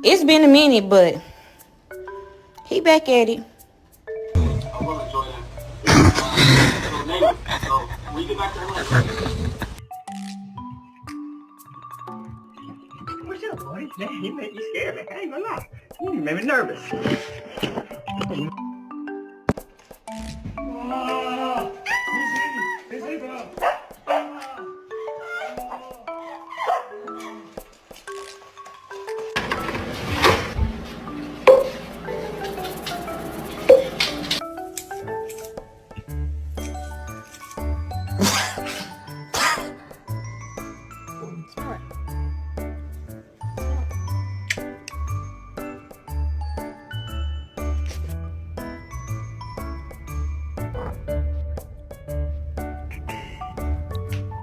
It's been a minute, but he back at it. I will enjoy that. So name it. So when you get back there, let me know. What's up, boy? Man, you made me scared. Like, I ain't gonna lie. You made me nervous. Smart.